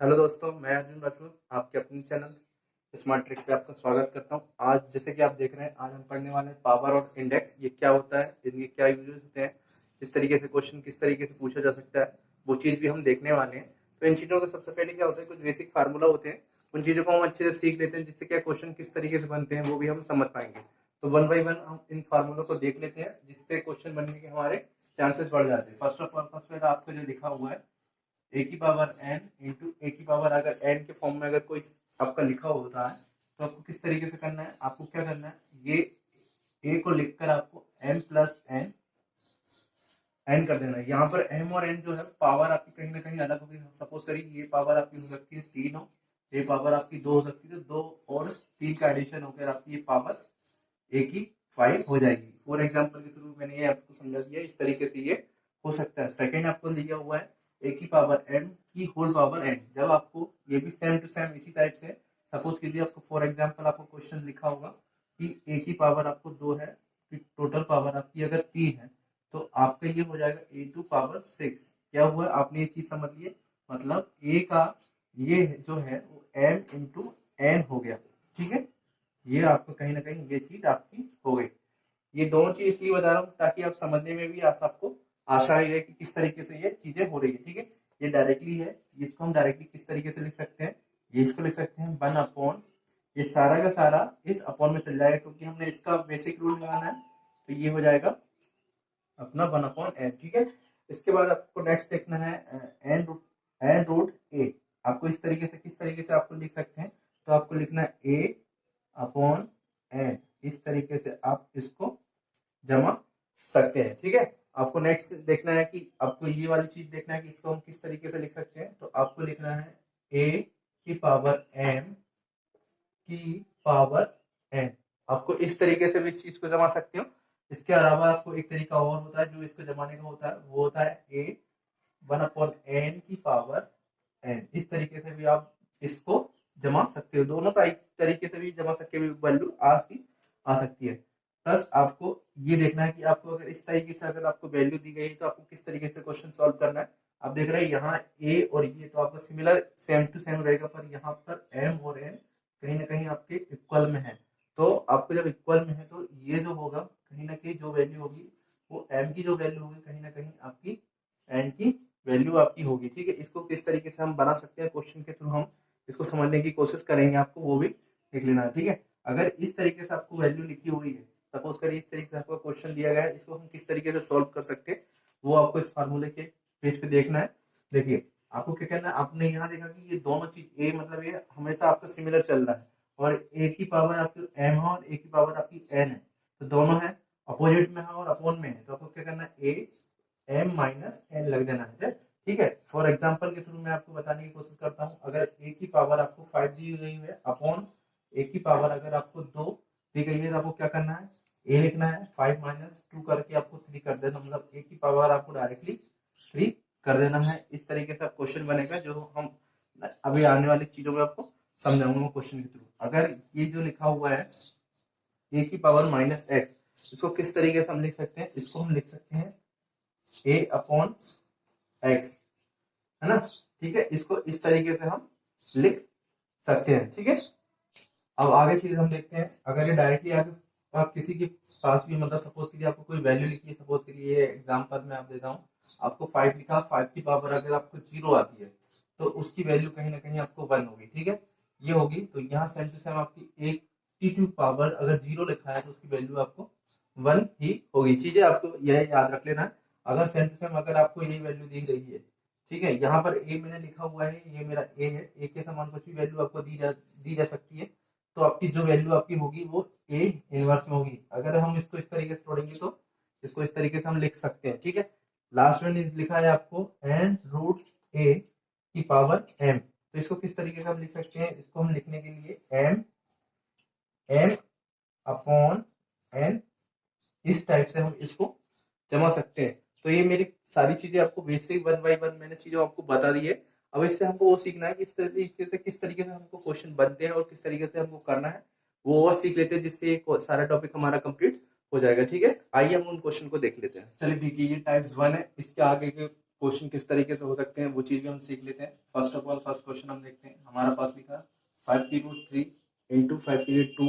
Hello दोस्तों, मैं अर्जुन राठौर आपके अपने चैनल स्मार्ट ट्रिक पे आपका स्वागत करता हूँ। आज जैसे कि आप देख रहे हैं, आज हम पढ़ने वाले हैं पावर और इंडेक्स। ये क्या होता है, इनके क्या यूजेस होते हैं, इस तरीके से क्वेश्चन किस तरीके से पूछा जा सकता है, वो चीज़ भी हम देखने वाले हैं। तो इन चीज़ों का सबसे पहले क्या होता है, कुछ बेसिक फार्मूला होते हैं, उन चीज़ों को हम अच्छे से सीख लेते हैं, जिससे क्या क्वेश्चन किस तरीके से बनते हैं वो भी हम समझ पाएंगे। तो वन बाई वन हम इन फार्मूलों को देख लेते हैं, जिससे क्वेश्चन बनने के हमारे चांसेस बढ़ जाते हैं। फर्स्ट ऑफ ऑल, फर्स्ट आपको जो लिखा हुआ है ए की पावर एन इंटू ए की पावर, अगर एन के फॉर्म में अगर कोई आपका लिखा होता है तो आपको किस तरीके से करना है, आपको क्या करना है, ये ए को लिखकर आपको एम प्लस एन एन कर देना है। यहाँ पर एम और एन जो है पावर आपकी कहीं ना कहीं अलग होगी। सपोज करिए ये पावर आपकी हो सकती है 3 हो, ये पावर आपकी 2 हो सकती है, तो 2 और 3 का एडिशन होकर आपकी ये पावर ए की 5 हो जाएगी। फॉर एग्जाम्पल के थ्रू मैंने ये आपको समझा दिया, इस तरीके से ये हो सकता है। सेकेंड आपको दिया हुआ है ए की पावर एन की होल पावर एन। जब आपको ये भी सेम टू सेम इसी टाइप से, सपोज कीजिए आपको फॉर एग्जाम्पल आपको क्वेश्चन लिखा होगा कि ए की पावर आपको 2 है, टोटल पावर आपकी अगर 3 है, तो आपका ये हो जाएगा ए टू पावर 6। क्या हुआ, आपने ये चीज समझ लिए, मतलब ए का ये जो है वो एम इंटू एन हो गया। ठीक है, ये आपको कहीं ना कहीं ये चीज आपकी हो गई। ये दोनों चीज इसलिए बता रहा हूँ ताकि आप समझने में भी आपको आसानी रहे कि किस तरीके से ये चीजें हो रही है। ठीक है, ये डायरेक्टली है, इसको हम डायरेक्टली किस तरीके से लिख सकते हैं, ये इसको लिख सकते हैं 1 अपॉन, ये सारा का सारा इस अपॉन में चल जाएगा क्योंकि हमने इसका बेसिक रूल लगाना है। तो ये हो जाएगा अपना 1 अपॉन एन। ठीक है, इसके बाद आपको नेक्स्ट देखना है एन रूट ए। आपको इस तरीके से किस तरीके से आपको लिख सकते हैं, तो आपको लिखना है ए अपॉन एन। इस तरीके से आप इसको जमा सकते हैं। ठीक है, आपको नेक्स्ट देखना है कि आपको ये वाली चीज देखना है कि इसको हम किस तरीके से लिख सकते हैं। तो आपको लिखना है ए की पावर एम की पावर एन। आपको इस तरीके से भी इस चीज को जमा सकते हो। इसके अलावा आपको एक तरीका और होता है जो इसको जमाने का होता है, वो होता है ए 1 अपॉन एन की पावर एन। इस तरीके से भी आप इसको जमा सकते हो। दोनों तरीके से भी जमा सकते हो, वैल्यू आज भी आ सकती है। प्लस आपको ये देखना है कि आपको अगर इस तरीके से अगर आपको वैल्यू दी गई है तो आपको किस तरीके से क्वेश्चन सॉल्व करना है। आप देख रहे हैं यहाँ ए और ये तो आपका सिमिलर सेम टू सेम रहेगा, पर यहाँ पर एम और एन कहीं ना कहीं आपके इक्वल में है। तो आपको जब इक्वल में है तो ये जो होगा कहीं ना कहीं जो वैल्यू होगी वो एम की जो वैल्यू होगी कहीं ना कहीं आपकी एन की वैल्यू आपकी होगी। ठीक है, इसको किस तरीके से हम बना सकते हैं क्वेश्चन के थ्रू, हम इसको समझने की कोशिश करेंगे, आपको वो भी देख लेना है। ठीक है, अगर इस तरीके से आपको वैल्यू लिखी हुई है, सपोज करिए इस तरीके से आपको क्वेश्चन दिया गया है, इसको हम किस तरीके से सॉल्व कर सकते हैं वो आपको इस फार्मूले के बेस पे देखना है। देखिए, आपको क्या करना है, आपने यहाँ देखा कि ये दोनों चीज ए मतलब ये हमेशा आपका सिमिलर चल रहा है, और ए की पावर आपकी एम है और ए की पावर आपकी एन है, तो दोनों है अपोजिट में है और अपोन में है। तो आपको क्या करना है, ए एम माइनस एन लग देना है। ठीक है, फॉर एग्जाम्पल के थ्रू मैं आपको बताने की कोशिश करता हूँ। अगर ए की पावर आपको 5 दी गई है अपॉन ए की पावर अगर आपको 2 दी गई है, तो आपको क्या करना है, ए लिखना है 5 माइनस 2 करके आपको 3 कर देना, मतलब ए की पावर आपको डायरेक्टली 3 कर देना है। इस तरीके से क्वेश्चन बनेगा जो हम अभी आने वाली चीजों में आपको समझाऊंगा क्वेश्चन के थ्रू। अगर ये जो लिखा हुआ है ए की पावर माइनस एक्स, इसको किस तरीके से हम लिख सकते हैं, इसको हम लिख सकते हैं ए अपॉन एक्स, है ना। ठीक है, इसको इस तरीके से हम लिख सकते हैं। ठीक है, अब आगे चीज हम देखते हैं। अगर ये डायरेक्टली आगे आप किसी के पास भी, मतलब सपोज के लिए आपको कोई वैल्यू लिखी है, सपोज के लिए ये एग्जांपल मैं आप देता हूँ, आपको 5 लिखा, 5 की पावर अगर आपको 0 आती है तो उसकी वैल्यू कहीं ना कहीं आपको 1 होगी। ठीक है, ये होगी, तो यहाँ सेम टू सेम आपकी एक टी टू पावर अगर 0 लिखा है तो उसकी वैल्यू आपको 1 ही होगी। चीजें आपको यह याद रख लेना है। अगर सेम टू सेम अगर आपको यही वैल्यू दी गई है, ठीक है, यहाँ पर ए मैंने लिखा हुआ है, ये मेरा ए है, ए के समान कुछ भी वैल्यू आपको दी जा सकती है, तो आपकी जो वैल्यू आपकी होगी वो ए इनवर्स में होगी। अगर हम इसको इस तरीके से छोड़ेंगे तो इसको इस तरीके से हम लिख सकते हैं। ठीक है, लास्ट में लिखा है आपको एन रूट ए की पावर एम, तो इसको किस तरीके से हम लिख सकते हैं, इसको हम लिखने के लिए एम एम अपॉन एन, इस टाइप से हम इसको जमा सकते हैं। तो ये मेरी सारी चीजें आपको बेसिक 1 बाई 1 मैंने चीजें आपको बता दी है। अब इससे हमको वो सीखना है कि किस तरीके से हमको क्वेश्चन बनते हैं और किस तरीके से हमको करना है, वो और सीख लेते हैं, जिससे सारा टॉपिक हमारा कंप्लीट हो जाएगा। ठीक है, आइए हम उन क्वेश्चन को देख लेते हैं। चलिए ठीक है, ये टाइप्स 1 है, इसके आगे के क्वेश्चन किस तरीके से हो सकते हैं वो चीज भी हम सीख लेते हैं। First of all first question हम देखते हैं। हमारा पास लिखा 5 की रूट 3 इंटू 5 की रूट 2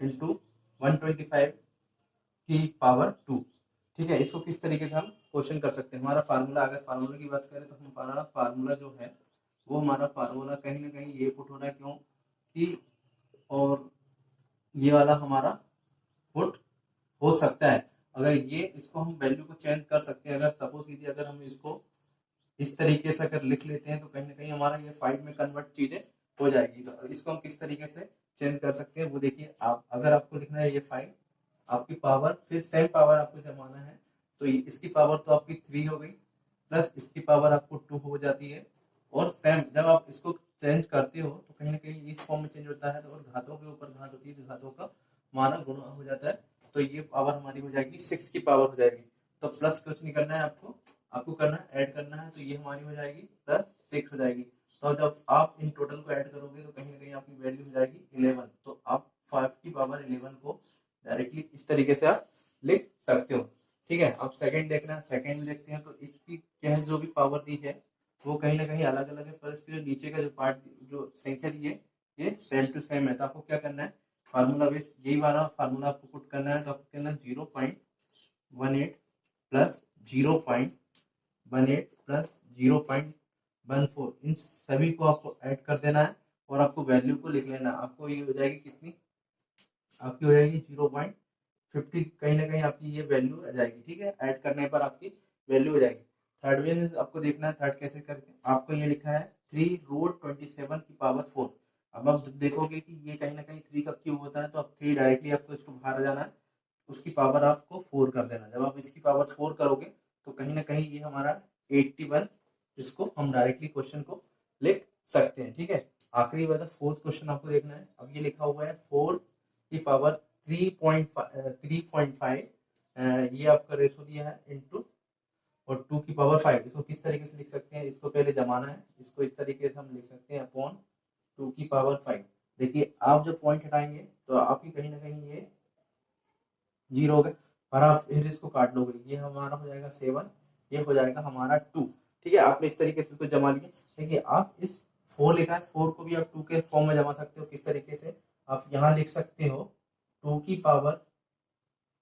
इंटू 125 की पावर 2। ठीक है, इसको किस तरीके से हम क्वेश्चन कर सकते हैं। हमारा फार्मूला, अगर फार्मूला की बात करें तो हमारा फार्मूला जो है वो हमारा फार्मूला कहीं ना कहीं ये पुट हो रहा है, क्यों कि और ये वाला हमारा पुट हो सकता है। अगर ये इसको हम वैल्यू को चेंज कर सकते हैं, अगर सपोज कीजिए अगर हम इसको इस तरीके से अगर लिख लेते हैं तो कहीं ना कहीं हमारा ये 5 में कन्वर्ट चीजें हो जाएगी। तो इसको हम किस तरीके से चेंज कर सकते हैं वो देखिए। आप अगर आपको लिखना है ये 5 आपकी पावर, फिर सेम पावर आपको जमाना है तो इसकी पावर तो आपकी 3 हो गई, प्लस इसकी पावर आपको 2 हो जाती है। और सेम जब आप इसको चेंज करते हो तो कहीं ना कहीं इस फॉर्म में चेंज होता है, और घातों के ऊपर घात होती है तो घातों का हमारा गुणा हो जाता है। तो ये पावर हमारी हो जाएगी 6 की पावर हो जाएगी। तो प्लस कुछ नहीं करना है आपको, आपको करना है ऐड करना है, तो ये हमारी हो जाएगी +6 हो जाएगी। तो जब आप इन टोटल को ऐड करोगे तो कहीं ना कहीं आपकी वैल्यू हो जाएगी 11। तो आप 5 की पावर 11 को डायरेक्टली इस तरीके से आप लिख सकते हो। ठीक है, अब सेकंड देखना है। सेकंड में देखते हैं तो इसकी क्या है, जो भी पावर दी है वो कहीं ना कहीं अलग अलग है, पर इसके जो नीचे का जो पार्ट जो संख्या दी है ये सेम टू सेम है। तो आपको क्या करना है, फार्मूला बेस यही वाला फार्मूला आपको पुट करना है। तो आपको कहना है 0.18 प्लस 0.18 प्लस 0.14, इन सभी को आपको ऐड कर देना है और आपको वैल्यू को लिख लेना है। आपको ये हो जाएगी कितनी, आपकी हो जाएगी 0.50, कहीं ना कहीं आपकी ये वैल्यू आ जाएगी। ठीक है, ऐड करने पर आपकी वैल्यू हो जाएगी। थर्ड वे आपको देखना है, थर्ड कैसे करके आपको ये लिखा है 3 रूट 27 की पावर 4। अब आप देखोगे कि ये कहीं ना कहीं 3 का क्यूब होता है, तो आप 3 डायरेक्टली आपको इसको बाहर आ जाना है, उसकी पावर आपको 4 कर देना। जब आप इसकी पावर 4 करोगे तो कहीं ना कहीं ये हमारा 81, इसको हम डायरेक्टली क्वेश्चन को लिख सकते हैं। ठीक है, आखिरी बात फोर्थ क्वेश्चन आपको देखना है। अब ये लिखा हुआ है 4 की पावर 3.5, ये आपका रेशो दिया है इनटू और 2 की पावर 5। इसको किस तरीके से लिख सकते हैं, इसको पहले जमाना है, इसको इस तरीके से हम लिख सकते हैं अपॉन 2 की पावर 5। देखिए आप जब पॉइंट हटाएंगे तो आपकी कहीं ना कहीं ये 0 हो गए, और आप फिर इसको काट लोगे, ये हमारा हो जाएगा 7, ये हो जाएगा हमारा 2। ठीक है, आपने इस तरीके से इसको जमा लिया। देखिए आप इस 4 लिखा है, 4 को भी आप 2 के फॉर्म में जमा सकते हो। किस तरीके से, आप यहाँ लिख सकते हो 2 की पावर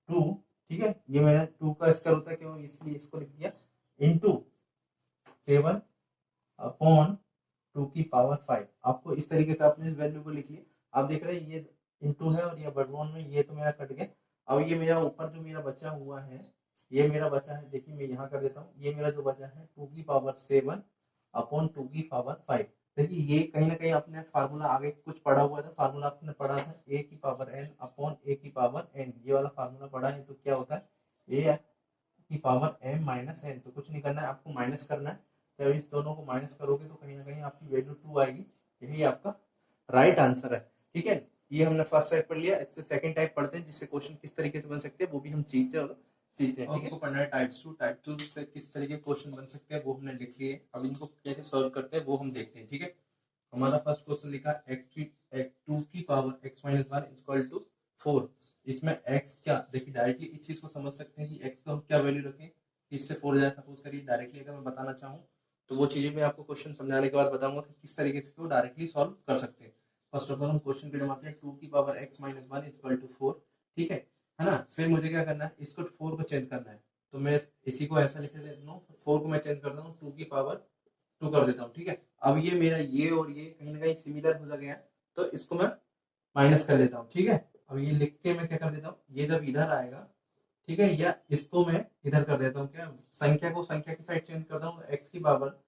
2। ठीक है, ये मेरा 2 का स्क्वायर होता है क्यों, इसलिए इसको लिख दिया इनटू 7 अपॉन 2 की पावर 5। आपको इस तरीके से आपने इस वैल्यू को लिख लिया। आप देख रहे हैं ये इनटू है और ये वर्गमूल में, ये तो मेरा कट गया। अब ये मेरा ऊपर जो मेरा बचा हुआ है, ये मेरा बचा है, देखिए मैं यहाँ कर देता हूँ, ये मेरा जो बचा है 2 की पावर 7 अपॉन 2 की पावर 5। देखिए ये कहीं ना कहीं अपने फार्मूला आगे कुछ पढ़ा हुआ था, फार्मूला आपने पढ़ा था a की पावर n अपॉन a की पावर n, ये वाला फार्मूला पढ़ा है। तो क्या होता है a की पावर m माइनस n, तो कुछ नहीं करना है, आपको माइनस करना है। जब इस दोनों को माइनस करोगे तो कहीं ना कहीं आपकी वैल्यू 2 आएगी। यही आपका राइट आंसर है। ठीक है, ये हमने फर्स्ट टाइप पढ़ लिया। इससे सेकंड टाइप पढ़ते हैं, जिससे क्वेश्चन किस तरीके से बन सकते हैं वो भी हम सीखते हैं। ठीक है, आपको पढ़ना है टाइप 2 से किस तरीके क्वेश्चन बन सकते हैं वो हमने लिख लिए। अब इनको कैसे सॉल्व करते हैं वो हम देखते हैं। ठीक है, हमारा फर्स्ट क्वेश्चन लिखा x2 की power x minus 1 equal to 4। इसमें x क्या, देखिए डायरेक्टली इस चीज को समझ सकते हैं कि x को हम क्या वैल्यू रखें, इससे 4 जाए सपोज करिए। डायरेक्टली अगर मैं बताना चाहूँ तो वो चीजें मैं आपको क्वेश्चन समझाने के बाद बताऊंगा कि किस तरीके से डायरेक्टली सॉल्व कर सकते हैं। फर्स्ट ऑफ ऑल हम क्वेश्चन पे जमाते हैं 2 की power x minus 1 equal to 4। ठीक है ना। फिर मुझे क्या करना है, इसको 4 को चेंज करना है, तो मैं इसी को ऐसा लिख लेता हूँ, 4 को मैं चेंज करता हूँ 2 की पावर 2 कर देता हूँ। ठीक है, अब ये मेरा ये और ये कहीं ना कहीं सिमिलर हो गया है, तो इसको मैं माइनस कर लेता हूँ। ठीक है, अब ये लिख के मैं क्या कर देता हूँ, ये जब इधर आएगा, ठीक है, या इसको मैं इधर कर देता हूँ, क्या संख्या को संख्या की साइड चेंज करता हूँ, एक्स की पावर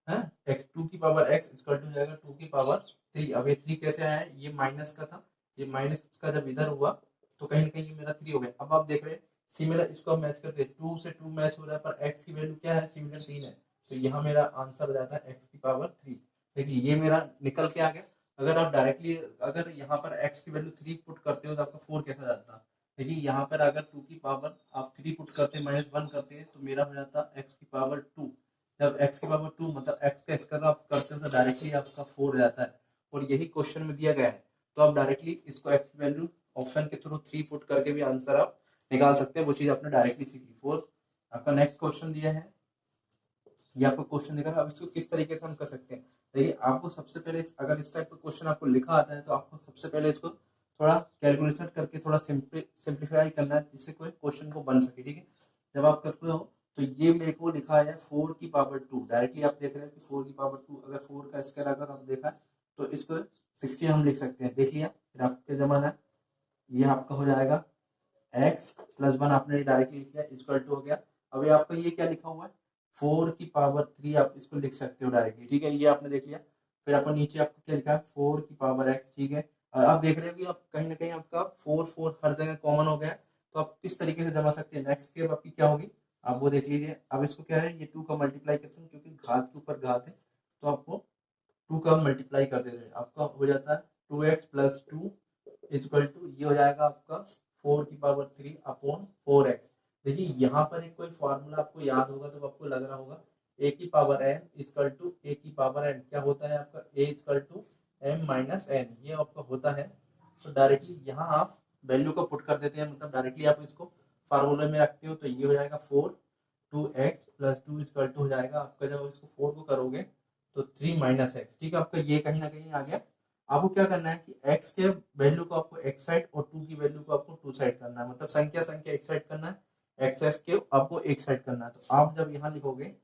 है x2 की पावर x इक्वल टू जाएगा 2 की पावर 3। अब ये 3 कैसे आया है, ये माइनस का था, ये माइनस का जब इधर हुआ तो कहीं ना कहीं ये मेरा 3 हो गया। अब आप देख रहे हैं सिमिलर, इसको हम मैच करते हैं, 2 से 2 मैच हो रहा है, पर x की वैल्यू क्या है, सिमिलर 3 है, तो यहाँ मेरा आंसर हो जाता है x की पावर 3। देखिए ये मेरा निकल के आ गया। अगर आप डायरेक्टली अगर यहाँ पर x की वैल्यू 3 पुट करते हो तो आपका 4 कैसा जाता। देखिए यहाँ पर अगर 2 की पावर आप 3 पुट करते हैं -1 करते हैं तो मेरा हो जाता x की पावर 2। जब x की पावर 2 मतलब x का स्क्वायर आप करते हो तो डायरेक्टली आपका 4 जाता है, और यही क्वेश्चन में दिया गया है। तो आप डायरेक्टली इसको x की वैल्यू ऑप्शन के थ्रू 3 पुट करके भी आंसर आप निकाल सकते हैं। वो चीज आपने डायरेक्टली सीखी। फोर्थ आपका नेक्स्ट क्वेश्चन दिया है ये आपको क्वेश्चन दिखा रहा है। अब इसको किस तरीके से हम कर सकते हैं, देखिए आपको सबसे पहले अगर इस टाइप का क्वेश्चन आपको लिखा आता है तो आपको सबसे पहले इसको थोड़ा कैलकुलेशन करके थोड़ा सिंप्लीफाई करना है जिससे कोई क्वेश्चन को बन सके, ठीक है। जब आप करते हो तो ये मेरे को लिखा है 4 की पावर 2, डायरेक्टली आप देख रहे हैं कि 4 की पावर 2, अगर 4 का स्क्वायर अगर हम देखा तो इसको 16 हम लिख सकते हैं, देख लिया। फिर आपके जमाना ये आपका हो जाएगा एक्स प्लस 1, आपने डायरेक्टली लिख लिया, इक्वल टू हो गया। अभी आपका ये क्या लिखा हुआ है 4 की पावर 3, आप इसको लिख सकते हो डायरेक्टली, ठीक है, ये आपने देख लिया। फिर आपको नीचे आपको क्या लिखा है 4 की पावर x, ठीक है। और आप देख रहे हो कि आप कहीं ना कहीं आपका 4 हर जगह कॉमन हो गया है, तो आप किस तरीके से जमा सकते हैं। नेक्स्ट स्टेप आपकी क्या होगी आप वो देख लीजिए। अब इसको क्या है, ये 2 का मल्टीप्लाई करते हैं क्योंकि घात के ऊपर घात है, तो आपको 2 का मल्टीप्लाई कर देते हैं, आपका हो जाता है 2x+2 इक्वल टू ये हो जाएगा आपका 4 की पावर 3 अपॉन 4x। देखिए यहाँ पर एक कोई फॉर्मूला आपको याद होगा तो आपको लग रहा होगा a⁴n इक्वल टू a⁴n क्या होता है आपका a इक्वल टू m-n, ये आपका होता है। तो डायरेक्टली यहाँ आप वैल्यू को पुट कर देते हैं, मतलब डायरेक्टली आप इसको फार्मूले में रखते हो, तो ये हो जाएगा 4 2x+2 इक्वल टू हो जाएगा आपका, जब इसको 4 को करोगे तो 3 - x, ठीक है। आपका ये कहीं ना कहीं आ गया। आपको क्या करना है कि x के वैल्यू को आपको x साइड और 2 की वैल्यू को आपको 2 साइड करना है, मतलब संख्या संख्या एक साइड करना है, x के आपको एक साइड करना है। तो आप जब यहाँ लिखोगे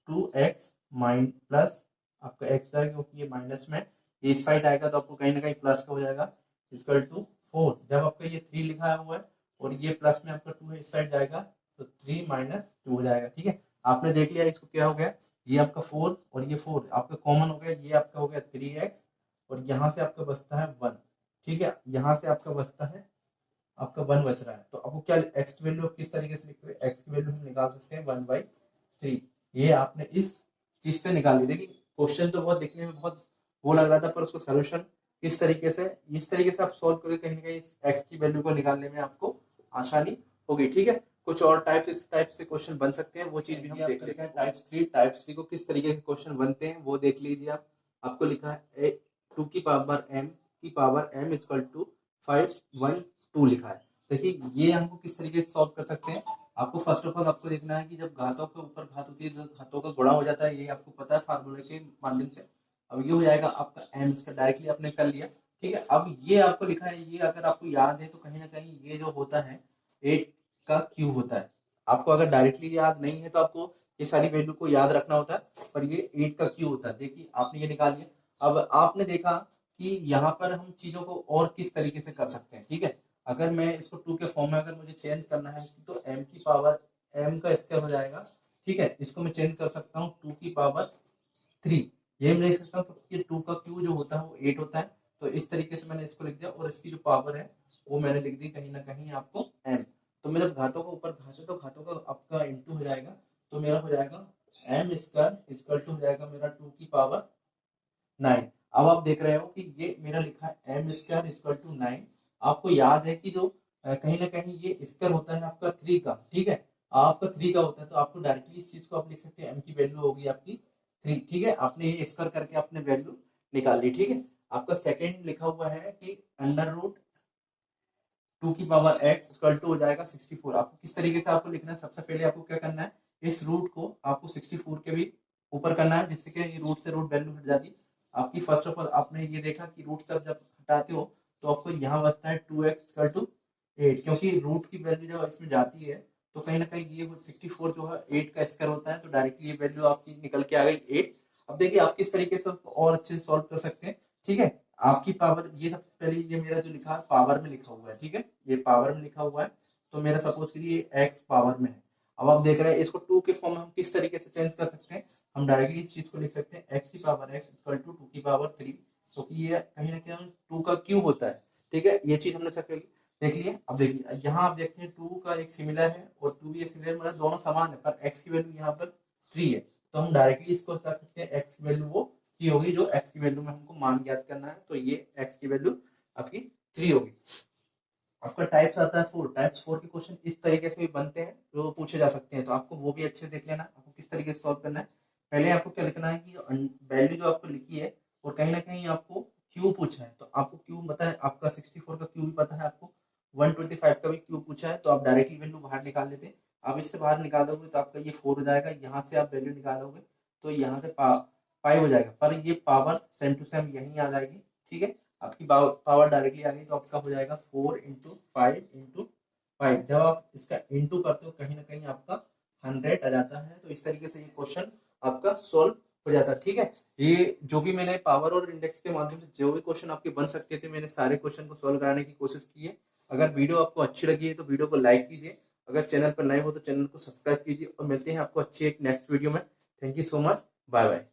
2x प्लस आपका x जाएगा क्योंकि ये माइनस में ये इस साइड आएगा तो आपको कहीं ना कहीं प्लस का हो जाएगा इक्वल टू 4। जब आपका ये 3 लिखा हुआ है और ये प्लस में आपका 2 है इस साइड जाएगा तो 3 - 2 हो जाएगा, ठीक है। आपने देख लिया इसको क्या हो गया, ये आपका 4 और ये 4 आपका कॉमन हो गया, ये आपका हो गया 3x और यहाँ से आपका बचता है 1, ठीक है। यहाँ से आपका बचता है आपका 1 बच रहा है। तो आपको क्या x की वैल्यू किस तरीके से लिखते हैं, x की वैल्यू हम निकाल सकते हैं 1/3। ये आपने इस चीज से निकाल ली। देखिए क्वेश्चन तो बहुत दिखने में बहुत वो लग रहा था, पर उसको सोल्यूशन किस तरीके से इस तरीके से आप सॉल्व करोगे कहीं ना कहीं इस x की वैल्यू को निकालने में आपको आसानी होगी, ठीक है। कुछ और इस टाइप से क्वेश्चन बन सकते हैं, वो चीज भी हम देख लेते हैं। टाइप 3 को किस तरीके के क्वेश्चन बनते हैं वो देख लीजिए आप। आपको लिखा है 2 की पावर m इक्वल टू 512 लिखा है। देखिए ये हमको किस तरीके से सॉल्व कर सकते हैं। आपको फर्स्ट ऑफ ऑल आपको देखना है कि जब घातों के ऊपर घात होती है तो घातों का गुणा हो जाता है, ये आपको पता है फार्मूले के माध्यम से। अब ये हो जाएगा आपका m, इसका डायरेक्टली आपने कर लिया, ठीक है। अब ये आपको लिखा है, ये अगर आपको याद है तो कहीं ना कहीं ये जो होता है 8 का क्यूब होता है। आपको अगर डायरेक्टली याद नहीं है तो आपको ये सारी वैल्यू को याद रखना होता है, पर ये 8 का क्यूब होता है। देखिए आपने ये निकाल लिया। अब आपने देखा कि यहाँ पर हम चीजों को और किस तरीके से कर सकते हैं, ठीक है। अगर मैं इसको 2 के फॉर्म में अगर मुझे चेंज करना है तो m का स्क्वायर हो जाएगा, ठीक है। इसको मैं चेंज कर सकता हूँ 2 की पावर 3, ये मैं लिख सकता हूँ क्योंकि 2 का क्यू जो होता है वो 8 होता है। तो इस तरीके से मैंने इसको लिख दिया और इसकी जो पावर है वो मैंने लिख दी कहीं ना कहीं आपको m। तो मैं जब घातों के ऊपर घाते तो घातों का आपका इंटू हो जाएगा, तो मेरा हो जाएगा m स्क्वायर इक्वल टू हो जाएगा मेरा 2 की पावर 9। अब आप देख रहे हो कि ये मेरा लिखा है m स्क्वायर इक्वल टू 9। आपको याद है कि जो कहीं ना कहीं ये स्क्वायर होता है आपका 3 का, ठीक है, आपका 3 का होता है, तो आपको डायरेक्टली इस चीज को आप लिख सकते हैं m की वैल्यू होगी आपकी 3, ठीक है। आपने ये स्क्वायर करके आपने वैल्यू निकाल ली, ठीक है। आपका सेकंड लिखा हुआ है कि अंडर रूट 2 की पावर x इक्वल टू हो जाएगा 64। आपको किस तरीके से आपको लिखना है, सबसे पहले आपको क्या करना है, इस रूट को आपको 64 के भी ऊपर करना है, जिससे कि रूट से रूट वैल्यू हट जाती है आपकी। फर्स्ट ऑफ ऑल आपने ये देखा कि रूट से जब हटाते हो तो आपको यहाँ बचता है 2x इक्वल टू 8, क्योंकि रूट की वैल्यू जब इसमें जाती है तो कहीं ना कहीं ये 64 जो है 8 का स्क्वायर होता है, तो डायरेक्टली ये वैल्यू आपकी निकल के आ गई 8। अब देखिए आप किस तरीके से और अच्छे से सॉल्व कर सकते हैं, ठीक है। आपकी पावर ये सबसे पहले ये मेरा जो लिखा है पावर में लिखा हुआ है, ठीक है, ये पावर में लिखा हुआ है। तो मेरा सपोज करिए x पावर में है। अब आप देख रहे हैं इसको 2 के फॉर्म में हम किस तरीके से चेंज कर सकते हैं, हम डायरेक्टली इस चीज को लिख सकते हैं x इक्वल टू 2 की पावर 3, क्योंकि ये कहीं ना कहीं 2 का क्यूब होता है, ठीक है। ये चीज हमने सबके देख लिया। अब देखिए यहाँ आप देखते हैं 2 का एक सिमिलर है और 2 भी एक सिमिलर, मतलब दोनों समान है, पर x की वैल्यू यहाँ पर 3 है। तो हम डायरेक्टली इसको रख सकते हैं x की वैल्यू वो 3 होगी, जो x की वैल्यू में हमको मान ज्ञात करना है, तो ये x की वैल्यू आपकी 3 होगी। आपका टाइप्स आता है 4, टाइप्स 4 के क्वेश्चन इस तरीके से भी बनते हैं जो पूछे जा सकते हैं, तो आपको वो भी अच्छे से देख लेना आपको किस तरीके से सॉल्व करना है। पहले आपको क्या लिखना है कि वैल्यू जो आपको लिखी है और कहीं ना कहीं आपको क्यू पूछा है, तो आपको क्यू पता है, आपका 64 का क्यू भी पता है, आपको 125 का भी क्यू पूछा है, तो आप डायरेक्टली वैल्यू बाहर निकाल लेते हैं। आप इससे बाहर निकालोगे तो आपका ये 4 हो जाएगा, यहाँ से आप वैल्यू निकालोगे तो यहाँ से 5 हो जाएगा, पर ये पावर सेम टू सेम यहीं आ जाएगी। ठीक है, आपकी पावर डायरेक्टली आ गई तो आपका हो जाएगा 4 इंटू 5। जब आप इसका इंटू करते हो कहीं ना कहीं आपका 100 आ जाता है। तो इस तरीके से ये क्वेश्चन आपका सोल्व हो जाता है। ठीक है, ये जो भी मैंने पावर और इंडेक्स के माध्यम से जो भी क्वेश्चन आपके बन सकते थे, मैंने सारे क्वेश्चन को सोल्व कराने की कोशिश की है। अगर वीडियो आपको अच्छी लगी है तो वीडियो को लाइक कीजिए, अगर चैनल पर नए हो तो चैनल को सब्सक्राइब कीजिए, और मिलते हैं आपको अच्छी एक नेक्स्ट वीडियो में। Thank you so much, bye bye.